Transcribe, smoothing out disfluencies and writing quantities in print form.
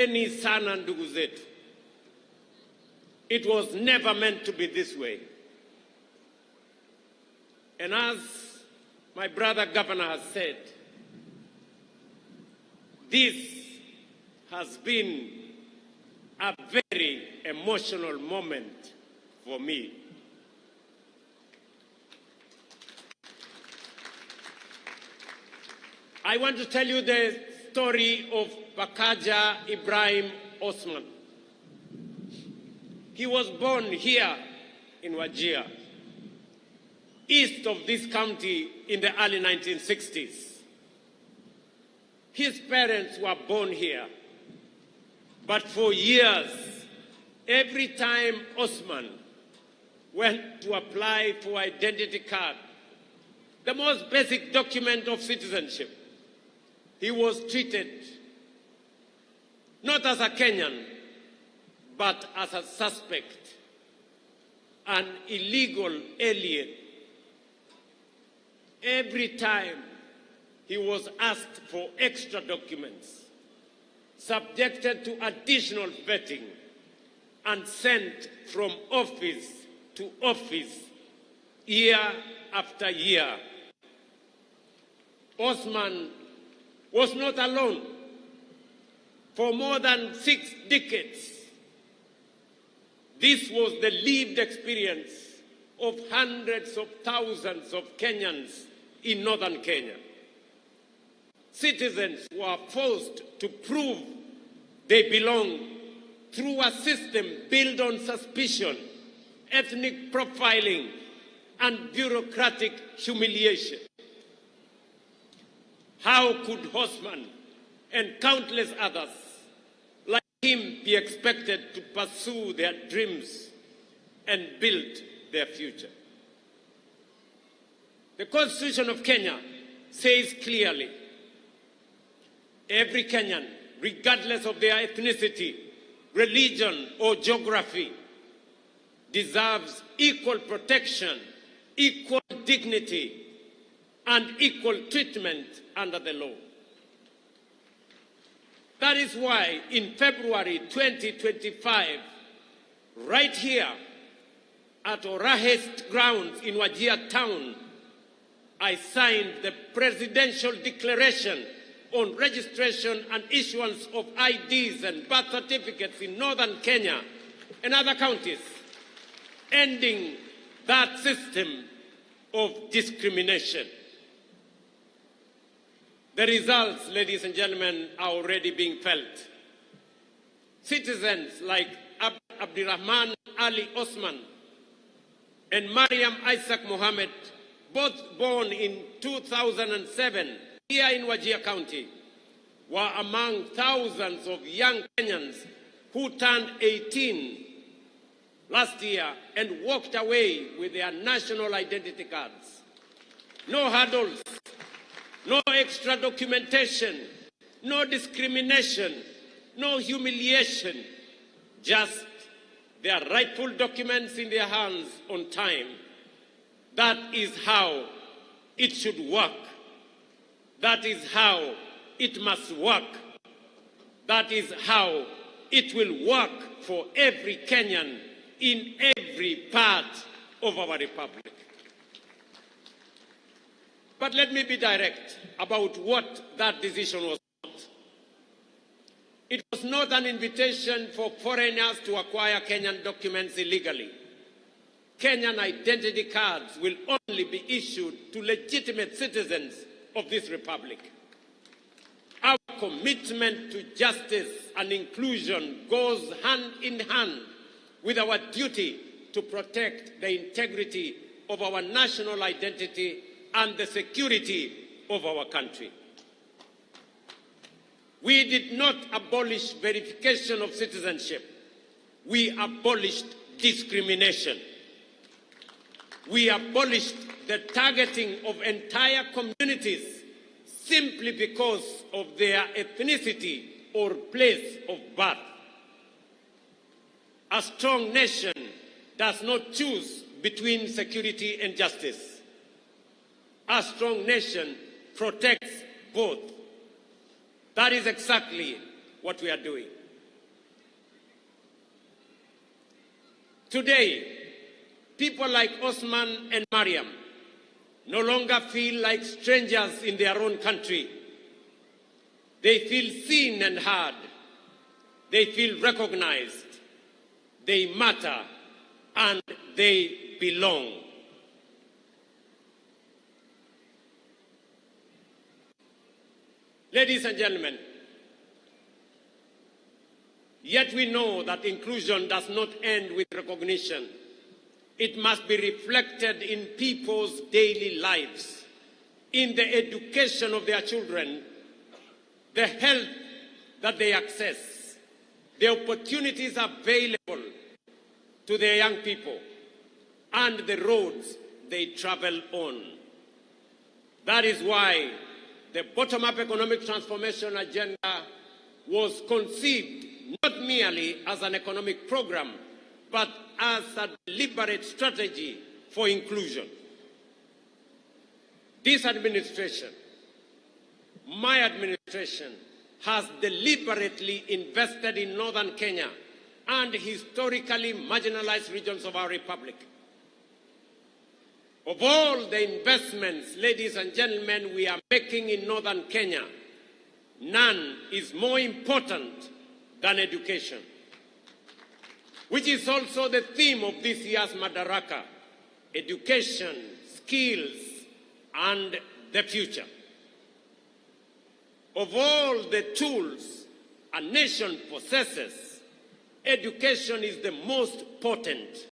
Poleni sana ndugu zetu. It was never meant to be this way. And as my brother governor has said, this has been a very emotional moment for me. I want to tell you the story of Bakaja Ibrahim Osman. He was born here in Wajir, east of this county in the early 1960s. His parents were born here, but for years, every time Osman went to apply for identity card, the most basic document of citizenship, he was treated not as a Kenyan, but as a suspect, an illegal alien. Every time he was asked for extra documents, subjected to additional vetting, and sent from office to office year after year. Osman was not alone. For more than 6 decades, this was the lived experience of hundreds of thousands of Kenyans in northern Kenya. Citizens were forced to prove they belong through a system built on suspicion, ethnic profiling, and bureaucratic humiliation. How could Osman and countless others like him be expected to pursue their dreams and build their future? The Constitution of Kenya says clearly, every Kenyan, regardless of their ethnicity, religion, or geography, deserves equal protection, equal dignity, and equal treatment under the law. That is why in February 2025, right here at Orahest grounds in Wajir town, I signed the Presidential Declaration on registration and issuance of IDs and birth certificates in northern Kenya and other counties, ending that system of discrimination. The results, ladies and gentlemen, are already being felt. Citizens like Abdirahman Ali Osman and Mariam Isaac Mohammed, both born in 2007 here in Wajir County, were among thousands of young Kenyans who turned 18 last year and walked away with their national identity cards. No hurdles, no extra documentation, no discrimination, no humiliation, just their rightful documents in their hands on time. That is how it should work. That is how it must work. That is how it will work for every Kenyan in every part of our republic. But let me be direct about what that decision was not. It was not an invitation for foreigners to acquire Kenyan documents illegally. Kenyan identity cards will only be issued to legitimate citizens of this republic. Our commitment to justice and inclusion goes hand in hand with our duty to protect the integrity of our national identity and the security of our country. We did not abolish verification of citizenship. We abolished discrimination. We abolished the targeting of entire communities simply because of their ethnicity or place of birth. A strong nation does not choose between security and justice. A strong nation protects both. That is exactly what we are doing. Today, people like Osman and Mariam no longer feel like strangers in their own country. They feel seen and heard. They feel recognized. They matter and they belong. Ladies and gentlemen, yet we know that inclusion does not end with recognition. It must be reflected in people's daily lives, in the education of their children, the health that they access, the opportunities available to their young people, and the roads they travel on. That is why the bottom-up economic transformation agenda was conceived not merely as an economic program, but as a deliberate strategy for inclusion. This administration, my administration, has deliberately invested in northern Kenya and historically marginalized regions of our republic. Of all the investments, ladies and gentlemen, we are making in northern Kenya, none is more important than education, which is also the theme of this year's Madaraka: education, skills, and the future. Of all the tools a nation possesses, education is the most potent.